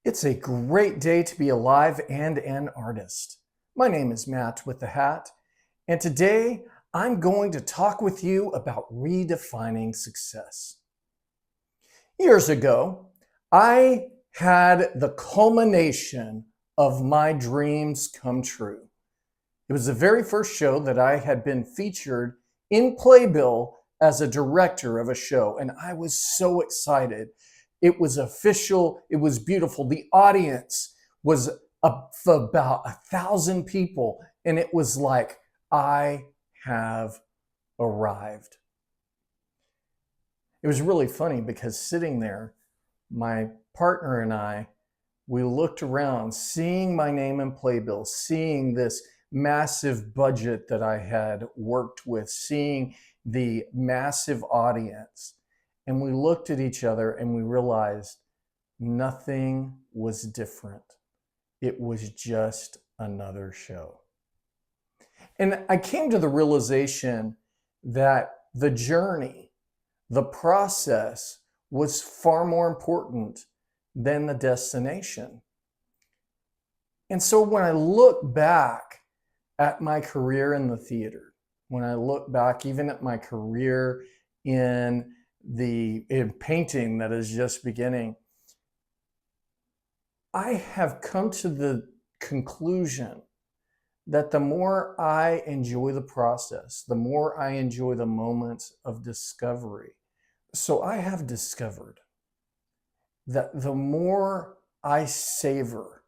It's a great day to be alive and an artist. My name is Matt with the Hat, and today I'm going to talk with you about redefining success. Years ago, I had the culmination of my dreams come true. It was the very first show that I had been featured in Playbill as a director of a show, and I was so excited. It was official, it was beautiful. The audience was about 1,000 people, and it was like, I have arrived. It was really funny because sitting there, my partner and I, we looked around, seeing my name in Playbill, seeing this massive budget that I had worked with, seeing the massive audience. And we looked at each other and we realized nothing was different. It was just another show. And I came to the realization that the journey, the process was far more important than the destination. And so when I look back at my career in the theater, when I look back even at my career in painting that is just beginning, I have come to the conclusion that the more I enjoy the process, the more I enjoy the moments of discovery. So I have discovered that the more I savor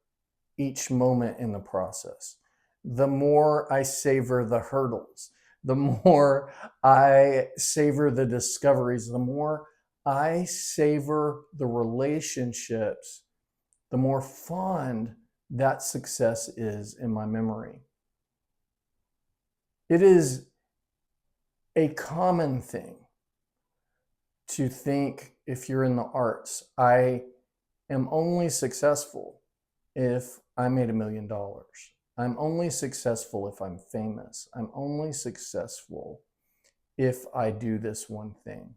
each moment in the process, the more I savor the hurdles, the more I savor the discoveries, the more I savor the relationships, the more fond that success is in my memory. It is a common thing to think, if you're in the arts, I am only successful if I made $1 million. I'm only successful if I'm famous. I'm only successful if I do this one thing.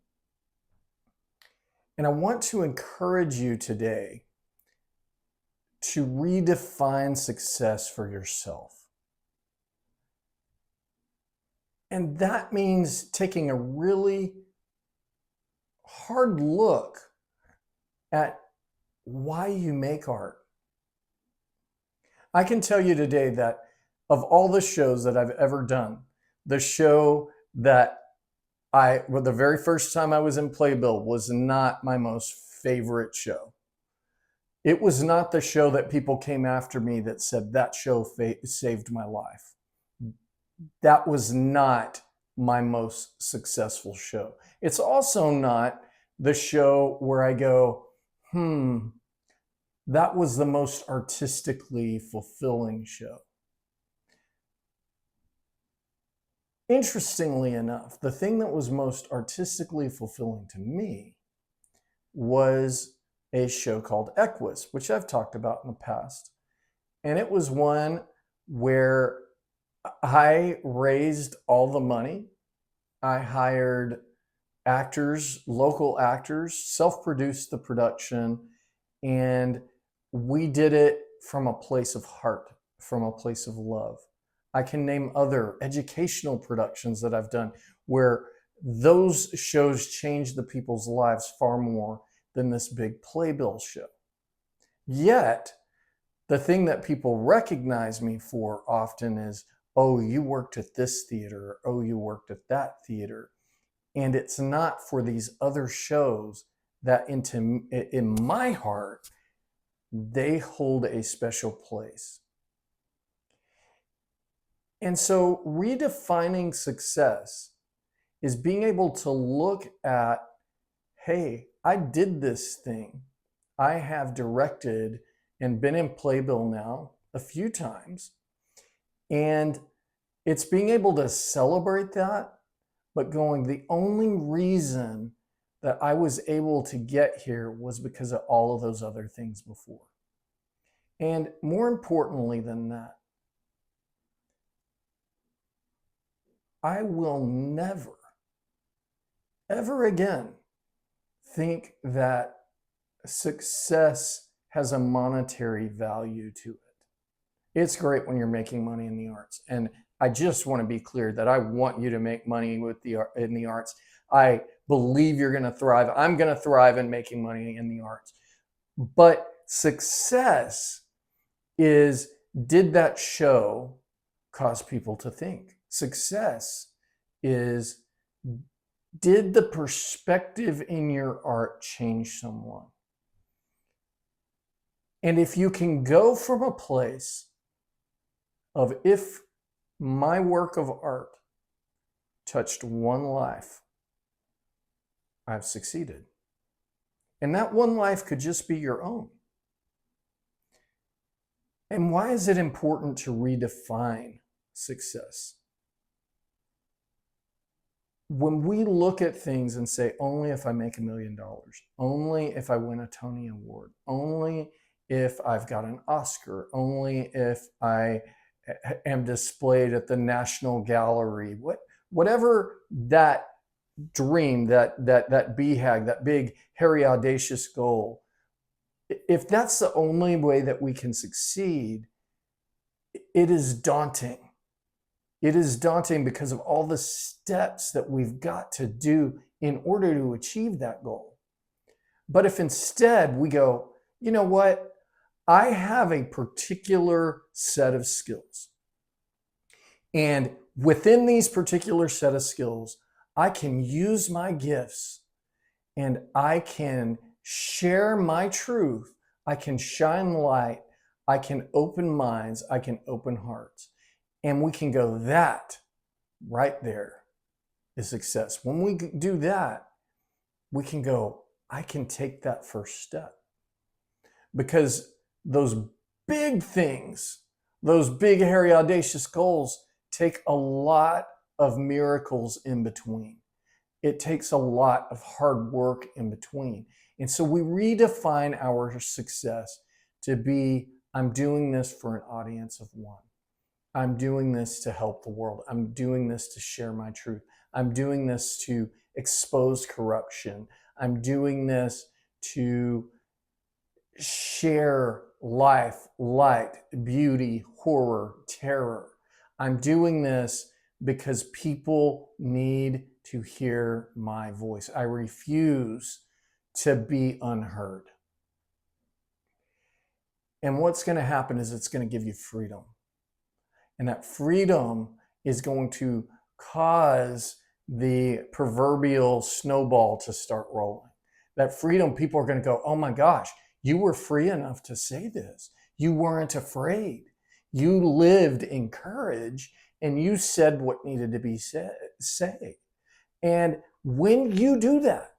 And I want to encourage you today to redefine success for yourself. And that means taking a really hard look at why you make art. I can tell you today that of all the shows that I've ever done, the show that the very first time I was in Playbill was not my most favorite show. It was not the show that people came after me that said that show saved my life. That was not my most successful show. It's also not the show where I go, that was the most artistically fulfilling show. Interestingly enough, the thing that was most artistically fulfilling to me was a show called Equus, which I've talked about in the past. And it was one where I raised all the money. I hired actors, local actors, self-produced the production, and we did it from a place of heart, from a place of love. I can name other educational productions that I've done where those shows changed the people's lives far more than this big Playbill show. Yet, the thing that people recognize me for often is, oh, you worked at this theater, or oh, you worked at that theater. And it's not for these other shows that in my heart, they hold a special place. And so redefining success is being able to look at, hey, I did this thing. I have directed and been in Playbill now a few times. And it's being able to celebrate that, but going, the only reason that I was able to get here was because of all of those other things before. And more importantly than that, I will never, ever again think that success has a monetary value to it. It's great when you're making money in the arts. And I just want to be clear that I want you to make money in the arts. I believe you're going to thrive. I'm going to thrive in making money in the arts. But success is, did that show cause people to think? Success is, did the perspective in your art change someone? And if you can go from a place of, if my work of art touched one life, I've succeeded. And that one life could just be your own. And why is it important to redefine success? When we look at things and say, only if I make $1 million, only if I win a Tony Award, only if I've got an Oscar, only if I am displayed at the National Gallery, whatever that dream, that BHAG, that big, hairy, audacious goal, if that's the only way that we can succeed, it is daunting. It is daunting because of all the steps that we've got to do in order to achieve that goal. But if instead we go, you know what? I have a particular set of skills. And within these particular set of skills, I can use my gifts and I can share my truth. I can shine light. I can open minds. I can open hearts. And we can go, that right there is success. When we do that, we can go, I can take that first step. Because those big things, those big, hairy, audacious goals take a lot of miracles in between. It takes a lot of hard work in between. And so we redefine our success to be, I'm doing this for an audience of one. I'm doing this to help the world. I'm doing this to share my truth. I'm doing this to expose corruption. I'm doing this to share life, light, beauty, horror, terror. I'm doing this because people need to hear my voice. I refuse to be unheard. And what's going to happen is it's going to give you freedom. And that freedom is going to cause the proverbial snowball to start rolling. That freedom, people are going to go, oh my gosh, you were free enough to say this. You weren't afraid. You lived in courage and you said what needed to be said. And when you do that,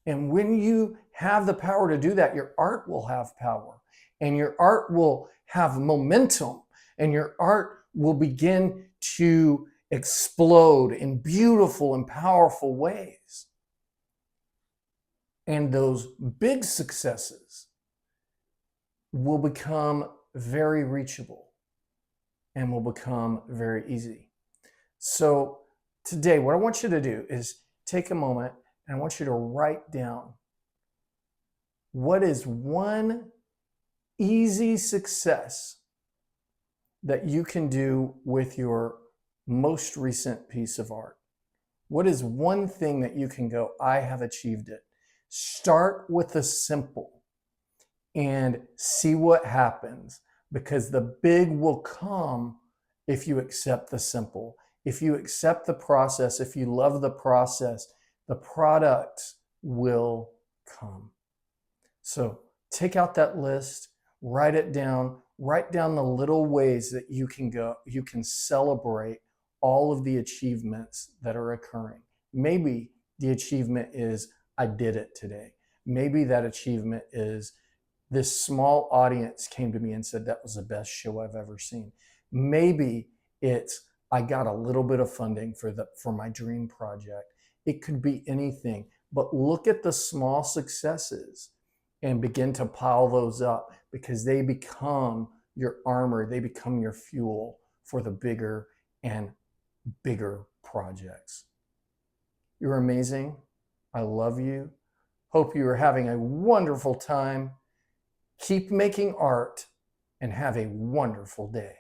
and when you have the power to do that, your art will have power and your art will have momentum. And your art will begin to explode in beautiful and powerful ways. And those big successes will become very reachable and will become very easy. So today, what I want you to do is take a moment and I want you to write down, what is one easy success that you can do with your most recent piece of art? What is one thing that you can go, I have achieved it? Start with the simple and see what happens, because the big will come if you accept the simple. If you accept the process, if you love the process, the product will come. So take out that list, write it down. Write down the little ways that you can celebrate all of the achievements that are occurring. Maybe the achievement is, I did it today. Maybe that achievement is, this small audience came to me and said that was the best show I've ever seen. Maybe it's, I got a little bit of funding for my dream project. It could be anything, but look at the small successes and begin to pile those up, because they become your armor. They become your fuel for the bigger and bigger projects. You're amazing. I love you. Hope you are having a wonderful time. Keep making art and have a wonderful day.